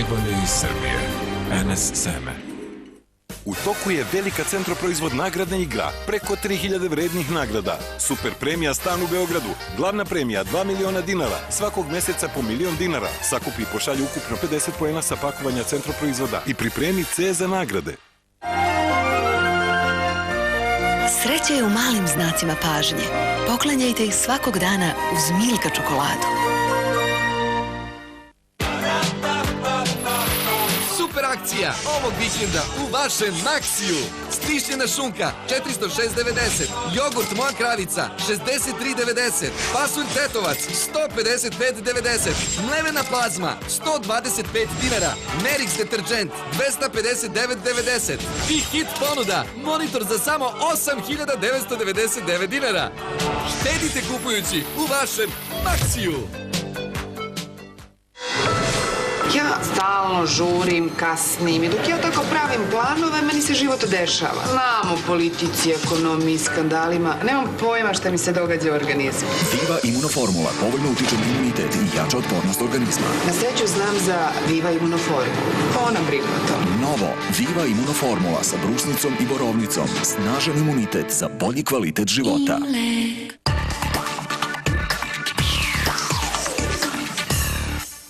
Najbolje iz Srbije. NS Seme. U toku je velika Centroproizvod nagradna igra. Preko 3000 vrednih nagrada. Super premija stan u Beogradu. Glavna premija 2 miliona dinara. Svakog meseca po 1.000.000 dinara. Sakupi i pošalji ukupno 50 poena sa pakovanja Centroproizvoda i pripremi C za nagrade. Sreća je u malim znacima pažnje. Poklanjajte ih svakog dana uz Milka čokoladu. Super akcija ovog vikenda u vašem Maxiju. Stišljena šunka 406,90, jogurt Moja kravica 63,90, pasulj tetovac 155,90, mlevena plazma 125 dinara, Merix deterđent 259,90 i hit ponuda monitor za samo 8.999 dinara. Štedite kupujući u vašem Maxiju. Ja stalno žurim, kasnim i dok ja tako pravim planove, meni se život dešava. Znam o politici, ekonomiji, skandalima, nemam pojma šta mi se događa u organizmu. Viva Imunoformula povoljno utiče na imunitet i jača otpornost organizma. Na sreću znam za Viva Imunoformulu. Ona brine o tom. Novo, Viva Imunoformula sa brusnicom i borovnicom. Snažan imunitet za bolji kvalitet života.